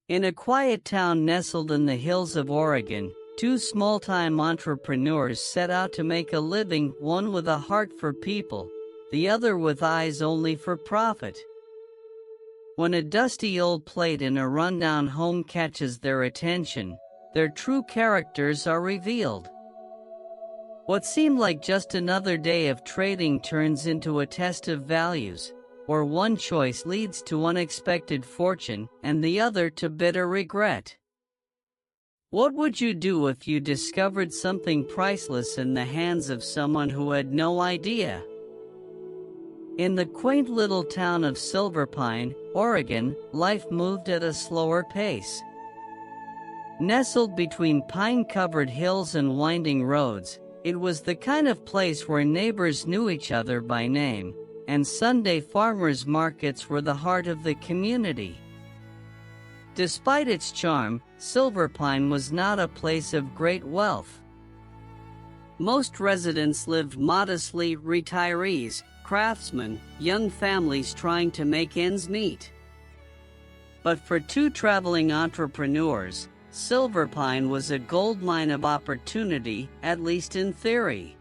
In a quiet town nestled in the hills of Oregon, two small-time entrepreneurs set out to make a living, one with a heart for people, the other with eyes only for profit. When a dusty old plate in a rundown home catches their attention, their true characters are revealed. What seemed like just another day of trading turns into a test of values, where one choice leads to unexpected fortune and the other to bitter regret. What would you do if you discovered something priceless in the hands of someone who had no idea? In the quaint little town of Silver Pine, Oregon, life moved at a slower pace. Nestled between pine-covered hills and winding roads, it was the kind of place where neighbors knew each other by name, and Sunday farmers' markets were the heart of the community. Despite its charm, Silver Pine was not a place of great wealth. Most residents lived modestly, retirees, craftsmen, young families trying to make ends meet. But for two traveling entrepreneurs, Silver Pine was a goldmine of opportunity, at least in theory.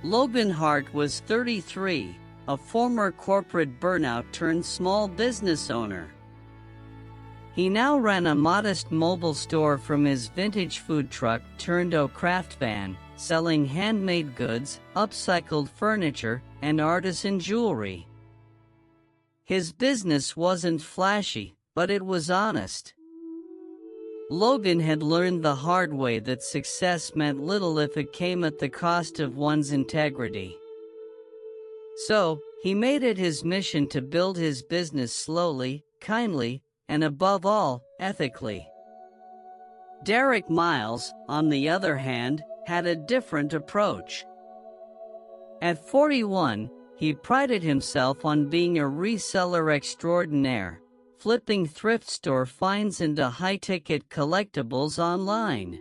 Logan Hart was 33, a former corporate burnout turned small business owner. He now ran a modest mobile store from his vintage food truck turned craft van, selling handmade goods, upcycled furniture, and artisan jewelry. His business wasn't flashy, but it was honest. Logan had learned the hard way that success meant little if it came at the cost of one's integrity. So, he made it his mission to build his business slowly, kindly, and above all, ethically. Derek Miles, on the other hand, had a different approach. At 41, he prided himself on being a reseller extraordinaire, flipping thrift store finds into high-ticket collectibles online.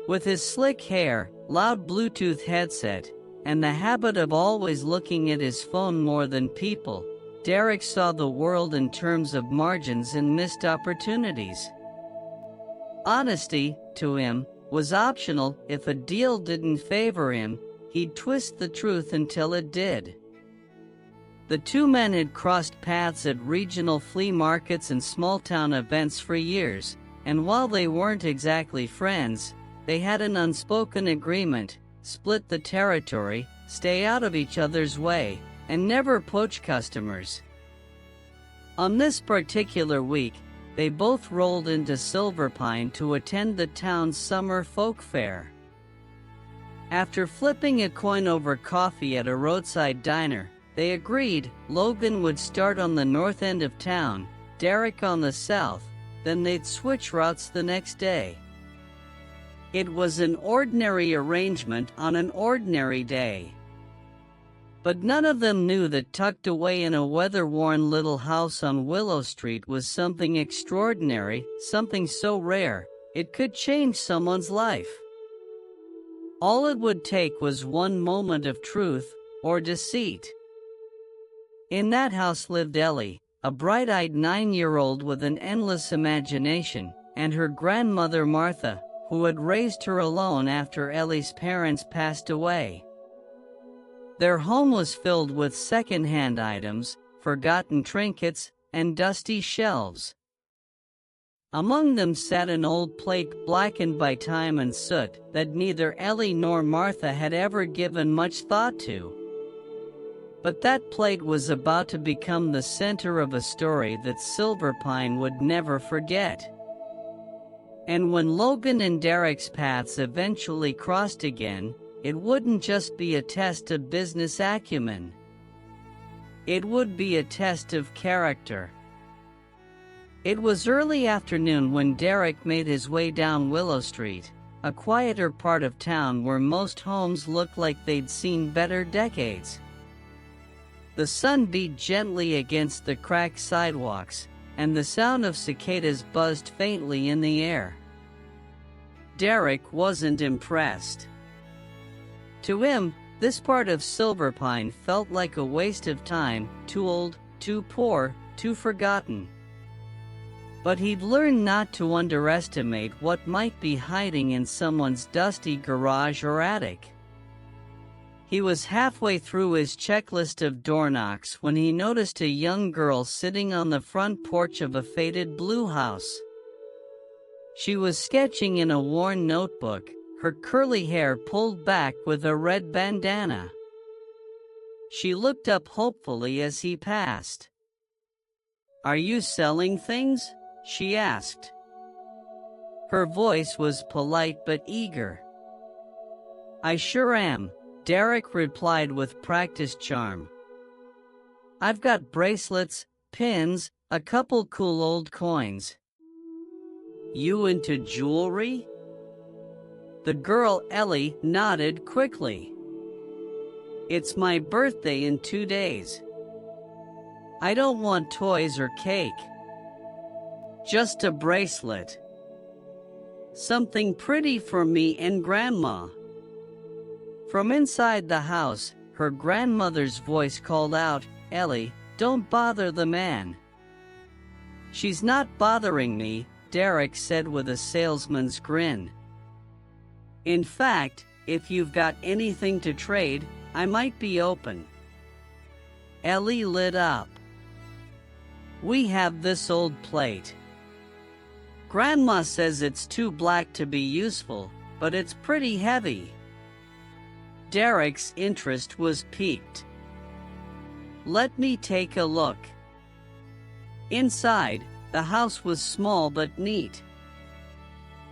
With his slick hair, loud Bluetooth headset, and the habit of always looking at his phone more than people, Derek saw the world in terms of margins and missed opportunities. Honesty, to him, was optional. If a deal didn't favor him, he'd twist the truth until it did. The two men had crossed paths at regional flea markets and small-town events for years, and while they weren't exactly friends, they had an unspoken agreement: split the territory, stay out of each other's way, and never poach customers. On this particular week, they both rolled into Silver Pine to attend the town's summer folk fair. After flipping a coin over coffee at a roadside diner, they agreed Logan would start on the north end of town, Derek on the south, then they'd switch routes the next day. It was an ordinary arrangement on an ordinary day. But none of them knew that tucked away in a weather-worn little house on Willow Street was something extraordinary, something so rare, it could change someone's life. All it would take was one moment of truth, or deceit. In that house lived Ellie, a bright-eyed 9-year-old with an endless imagination, and her grandmother Martha, who had raised her alone after Ellie's parents passed away. Their home was filled with second-hand items, forgotten trinkets, and dusty shelves. Among them sat an old plate blackened by time and soot that neither Ellie nor Martha had ever given much thought to. But that plate was about to become the center of a story that Silver Pine would never forget. And when Logan and Derek's paths eventually crossed again, it wouldn't just be a test of business acumen. It would be a test of character. It was early afternoon when Derek made his way down Willow Street, a quieter part of town where most homes looked like they'd seen better decades. The sun beat gently against the cracked sidewalks, and the sound of cicadas buzzed faintly in the air. Derek wasn't impressed. To him, this part of Silver Pine felt like a waste of time, too old, too poor, too forgotten. But he'd learned not to underestimate what might be hiding in someone's dusty garage or attic. He was halfway through his checklist of door knocks when he noticed a young girl sitting on the front porch of a faded blue house. She was sketching in a worn notebook, her curly hair pulled back with a red bandana. She looked up hopefully as he passed. "Are you selling things?" she asked. Her voice was polite but eager. "I sure am," Derek replied with practiced charm. "I've got bracelets, pins, a couple cool old coins." "You into jewelry?" The girl Ellie nodded quickly. "It's my birthday in 2 days. I don't want toys or cake. Just a bracelet. Something pretty for me and Grandma." From inside the house, her grandmother's voice called out, "Ellie, don't bother the man." "She's not bothering me," Derek said with a salesman's grin. "In fact, if you've got anything to trade, I might be open." Ellie lit up. "We have this old plate. Grandma says it's too black to be useful, but it's pretty heavy." Derek's interest was piqued. "Let me take a look." Inside, the house was small but neat.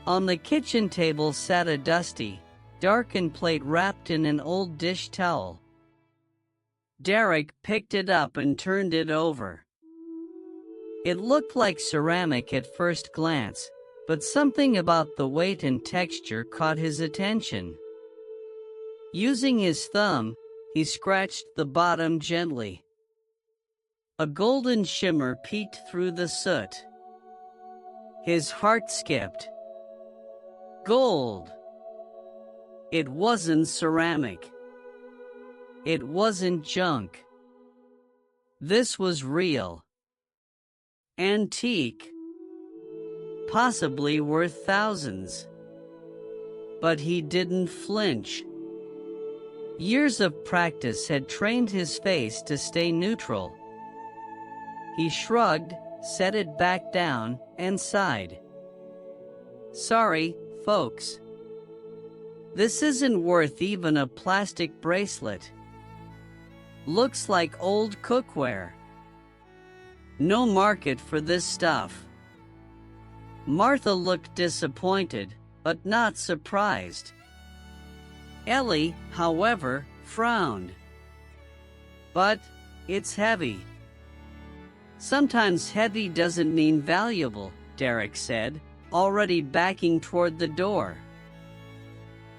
On the kitchen table sat a dusty, darkened plate wrapped in an old dish towel. Derek picked it up and turned it over. It looked like ceramic at first glance, but something about the weight and texture caught his attention. Using his thumb, he scratched the bottom gently. A golden shimmer peeked through the soot. His heart skipped. Gold! It wasn't ceramic. It wasn't junk. This was real. Antique. Possibly worth thousands. But he didn't flinch. Years of practice had trained his face to stay neutral. He shrugged, set it back down, and sighed. "Sorry, folks. This isn't worth even a plastic bracelet. Looks like old cookware. No market for this stuff." Martha looked disappointed, but not surprised. Ellie, however, frowned. "But it's heavy." "Sometimes heavy doesn't mean valuable," Derek said, already backing toward the door.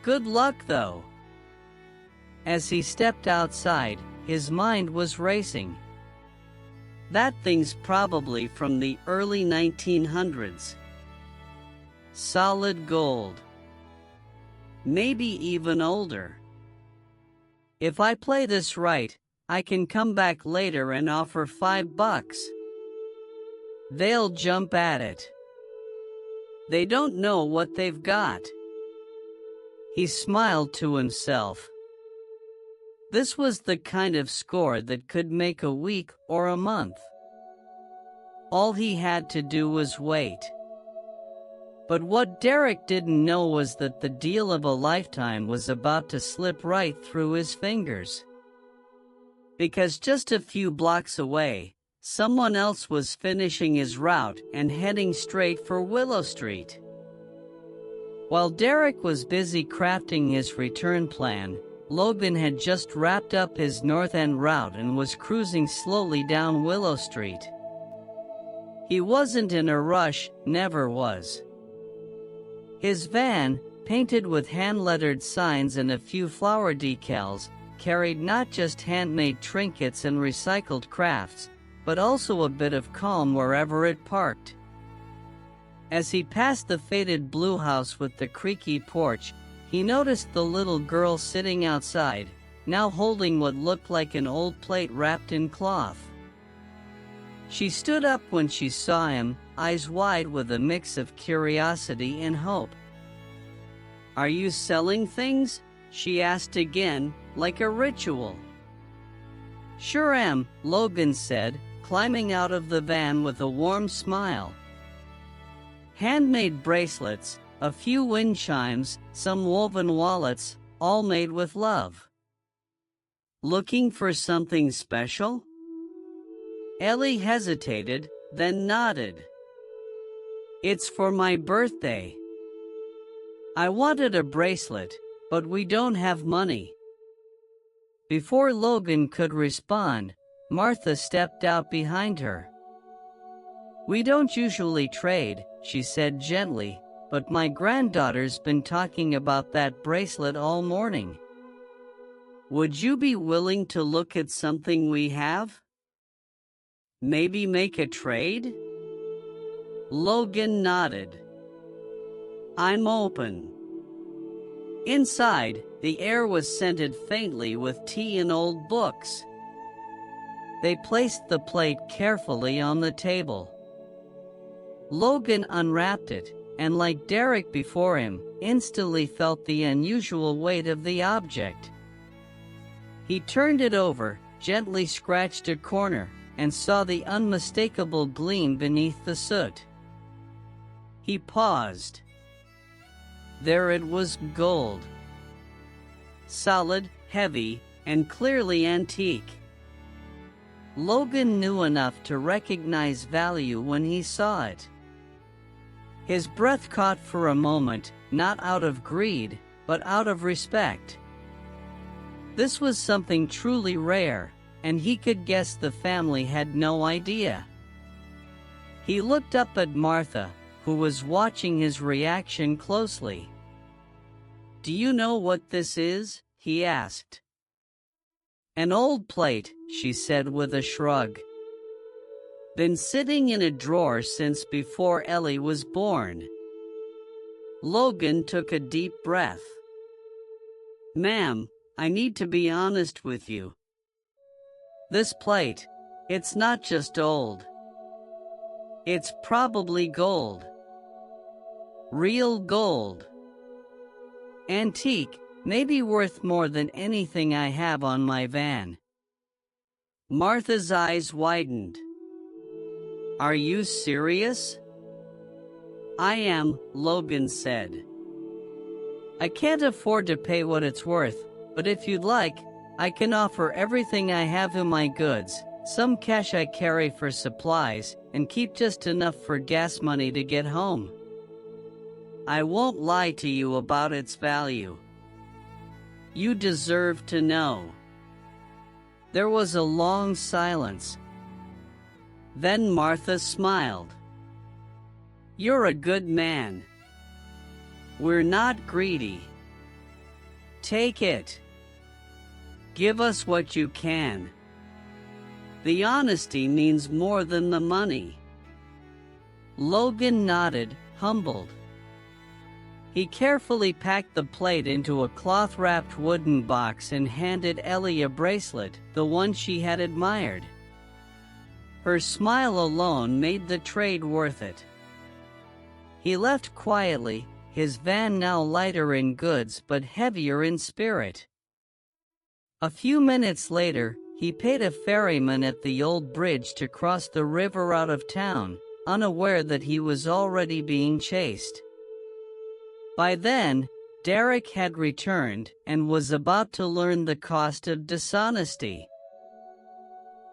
"Good luck, though." As he stepped outside, his mind was racing. That thing's probably from the early 1900s. Solid gold. Maybe even older. If I play this right, I can come back later and offer $5. They'll jump at it. They don't know what they've got. He smiled to himself. This was the kind of score that could make a week or a month. All he had to do was wait. But what Derek didn't know was that the deal of a lifetime was about to slip right through his fingers. Because just a few blocks away, someone else was finishing his route and heading straight for Willow Street. While Derek was busy crafting his return plan, Logan had just wrapped up his north end route and was cruising slowly down Willow Street. He wasn't in a rush, never was. His van, painted with hand-lettered signs and a few flower decals, carried not just handmade trinkets and recycled crafts, but also a bit of calm wherever it parked. As he passed the faded blue house with the creaky porch, he noticed the little girl sitting outside, now holding what looked like an old plate wrapped in cloth. She stood up when she saw him, eyes wide with a mix of curiosity and hope. "Are you selling things?" she asked again, like a ritual. "Sure am," Logan said, climbing out of the van with a warm smile. "Handmade bracelets, a few wind chimes, some woven wallets, all made with love." "Looking for something special?" Ellie hesitated, then nodded. "It's for my birthday. I wanted a bracelet, but we don't have money." Before Logan could respond, Martha stepped out behind her. "We don't usually trade," she said gently, "but my granddaughter's been talking about that bracelet all morning. Would you be willing to look at something we have? Maybe make a trade?" Logan nodded. "I'm open." Inside, the air was scented faintly with tea and old books. They placed the plate carefully on the table. Logan unwrapped it, and like Derek before him, instantly felt the unusual weight of the object. He turned it over, gently scratched a corner, and saw the unmistakable gleam beneath the soot. He paused. There it was, gold. Solid, heavy, and clearly antique. Logan knew enough to recognize value when he saw it. His breath caught for a moment, not out of greed, but out of respect. This was something truly rare, and he could guess the family had no idea. He looked up at Martha, who was watching his reaction closely. "Do you know what this is?" he asked. "An old plate," she said with a shrug. "Been sitting in a drawer since before Ellie was born." Logan took a deep breath. "Ma'am, I need to be honest with you. This plate, it's not just old. It's probably gold. Real gold. Antique, maybe worth more than anything I have on my van." Martha's eyes widened. "Are you serious?" "I am," Logan said. "I can't afford to pay what it's worth, but if you'd like, I can offer everything I have in my goods, some cash I carry for supplies, and keep just enough for gas money to get home. I won't lie to you about its value. You deserve to know." There was a long silence. Then Martha smiled. "You're a good man. We're not greedy. Take it. Give us what you can. The honesty means more than the money." Logan nodded, humbled. He carefully packed the plate into a cloth-wrapped wooden box and handed Ellie a bracelet, the one she had admired. Her smile alone made the trade worth it. He left quietly, his van now lighter in goods but heavier in spirit. A few minutes later, he paid a ferryman at the old bridge to cross the river out of town, unaware that he was already being chased. By then, Derek had returned and was about to learn the cost of dishonesty.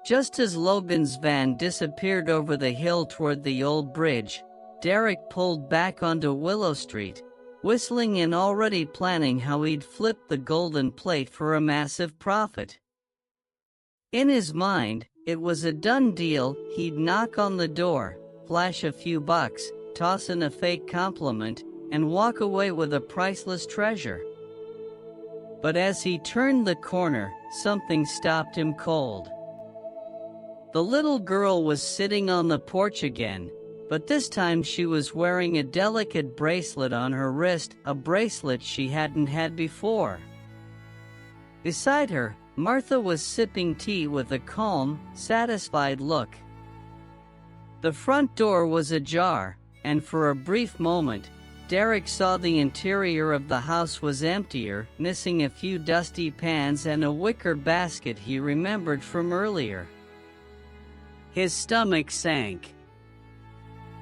Just as Logan's van disappeared over the hill toward the old bridge, Derek pulled back onto Willow Street, whistling and already planning how he'd flip the golden plate for a massive profit. In his mind, it was a done deal. He'd knock on the door, flash a few bucks, toss in a fake compliment, and walk away with a priceless treasure. But as he turned the corner, something stopped him cold. The little girl was sitting on the porch again, but this time she was wearing a delicate bracelet on her wrist, a bracelet she hadn't had before. Beside her, Martha was sipping tea with a calm, satisfied look. The front door was ajar, and for a brief moment, Derek saw the interior of the house was emptier, missing a few dusty pans and a wicker basket he remembered from earlier. His stomach sank.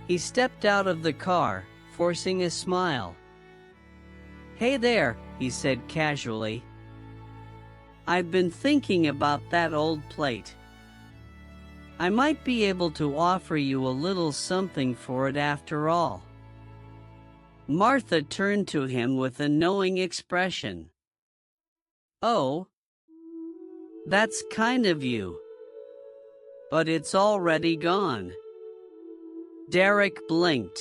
He stepped out of the car, forcing a smile. "Hey there," he said casually. "I've been thinking about that old plate. I might be able to offer you a little something for it after all." Martha turned to him with a knowing expression. "Oh, that's kind of you. But it's already gone." Derek blinked.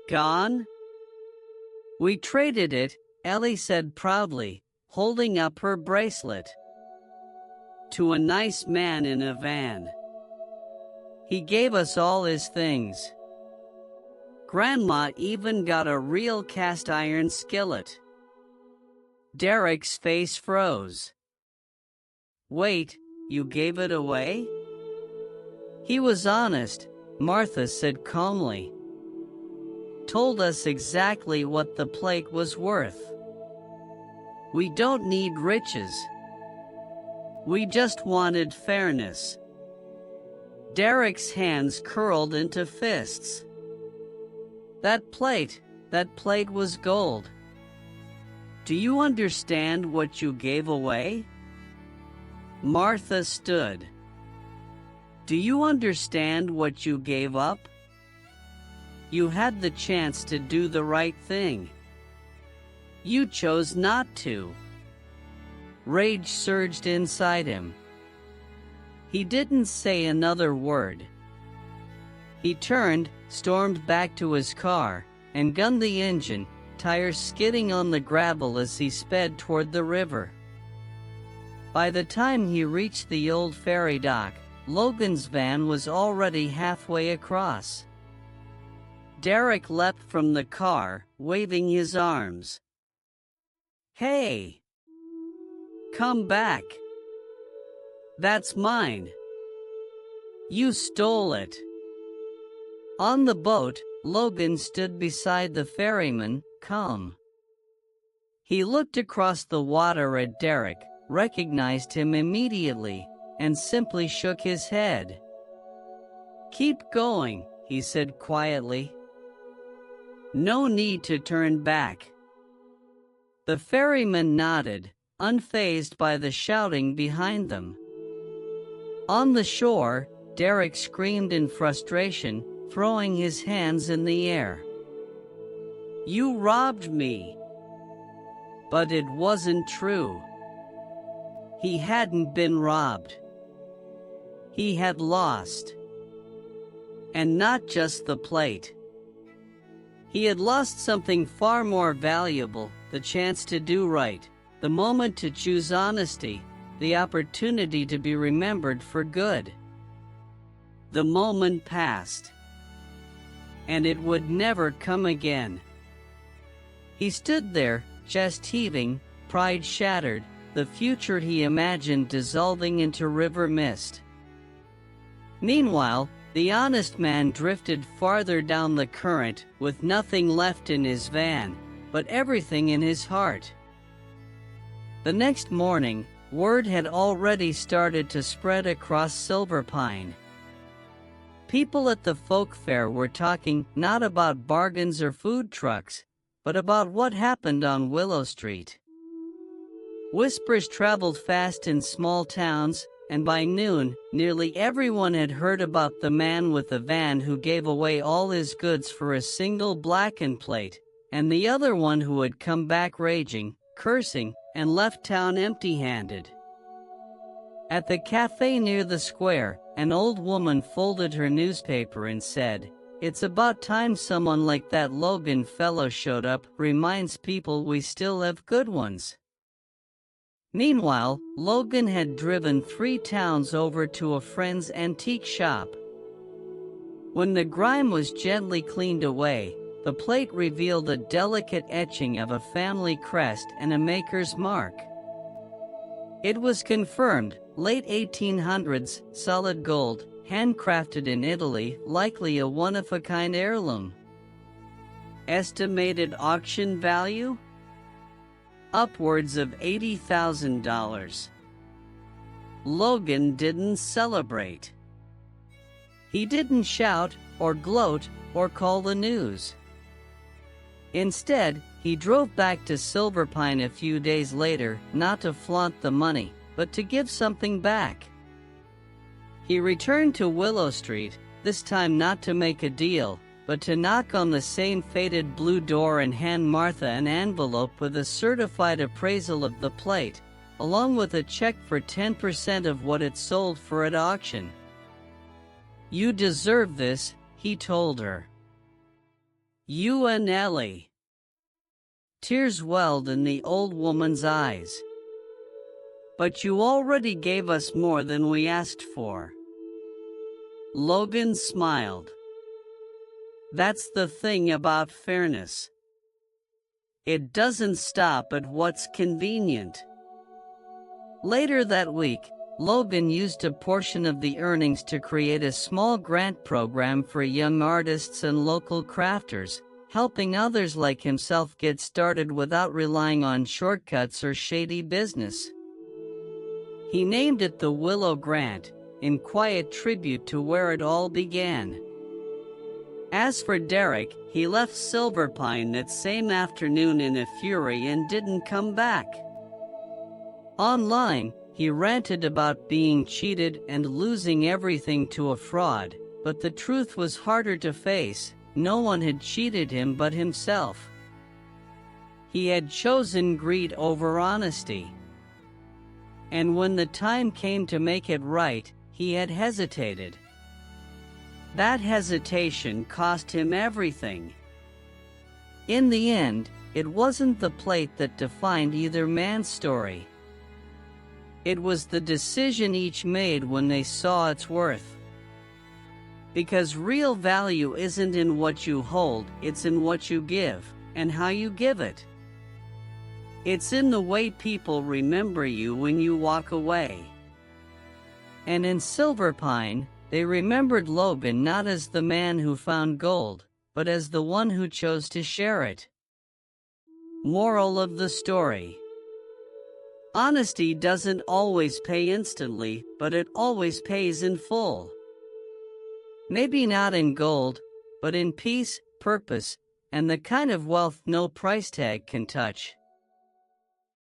"Gone?" "We traded it," Ellie said proudly, holding up her bracelet. "To a nice man in a van. He gave us all his things. Grandma even got a real cast iron skillet." Derek's face froze. "Wait, you gave it away?" "He was honest," Martha said calmly. "Told us exactly what the plate was worth. We don't need riches. We just wanted fairness." Derek's hands curled into fists. That plate was gold. "Do you understand what you gave away?" Martha stood. "Do you understand what you gave up? You had the chance to do the right thing. You chose not to." Rage surged inside him. He didn't say another word. He turned, stormed back to his car, and gunned the engine, tires skidding on the gravel as he sped toward the river. By the time he reached the old ferry dock, Logan's van was already halfway across. Derek leapt from the car, waving his arms. "Hey! Come back! That's mine! You stole it!" On the boat, Logan stood beside the ferryman, calm. He looked across the water at Derek, recognized him immediately, and simply shook his head. "Keep going," he said quietly. "No need to turn back." The ferryman nodded, unfazed by the shouting behind them. On the shore, Derek screamed in frustration, throwing his hands in the air. "You robbed me!" But it wasn't true. He hadn't been robbed. He had lost. And not just the plate. He had lost something far more valuable, the chance to do right, the moment to choose honesty, the opportunity to be remembered for good. The moment passed. And it would never come again. He stood there, chest heaving, pride shattered, the future he imagined dissolving into river mist. Meanwhile, the honest man drifted farther down the current, with nothing left in his van, but everything in his heart. The next morning, word had already started to spread across Silver Pine. People at the folk fair were talking not about bargains or food trucks, but about what happened on Willow Street. Whispers traveled fast in small towns, and by noon, nearly everyone had heard about the man with the van who gave away all his goods for a single blackened plate, and the other one who had come back raging, cursing, and left town empty-handed. At the cafe near the square, an old woman folded her newspaper and said, "It's about time someone like that Logan fellow showed up, reminds people we still have good ones." Meanwhile, Logan had driven 3 towns over to a friend's antique shop. When the grime was gently cleaned away, the plate revealed a delicate etching of a family crest and a maker's mark. It was confirmed, late 1800s, solid gold, handcrafted in Italy, likely a one-of-a-kind heirloom. Estimated auction value? Upwards of $80,000. Logan didn't celebrate. He didn't shout, or gloat, or call the news. Instead, he drove back to Silver Pine a few days later, not to flaunt the money, but to give something back. He returned to Willow Street, this time not to make a deal, but to knock on the same faded blue door and hand Martha an envelope with a certified appraisal of the plate, along with a check for 10% of what it sold for at auction. "You deserve this," he told her. "You and Ellie." Tears welled in the old woman's eyes. "But you already gave us more than we asked for." Logan smiled. "That's the thing about fairness. It doesn't stop at what's convenient." Later that week, Logan used a portion of the earnings to create a small grant program for young artists and local crafters, helping others like himself get started without relying on shortcuts or shady business. He named it the Willow Grant, in quiet tribute to where it all began. As for Derek, he left Silver Pine that same afternoon in a fury and didn't come back. Online, he ranted about being cheated and losing everything to a fraud, but the truth was harder to face. No one had cheated him but himself. He had chosen greed over honesty. And when the time came to make it right, he had hesitated. That hesitation cost him everything. In the end, it wasn't the plate that defined either man's story. It was the decision each made when they saw its worth. Because real value isn't in what you hold, it's in what you give, and how you give it. It's in the way people remember you when you walk away. And in Silver Pine, they remembered Logan not as the man who found gold, but as the one who chose to share it. Moral of the story: honesty doesn't always pay instantly, but it always pays in full. Maybe not in gold, but in peace, purpose, and the kind of wealth no price tag can touch.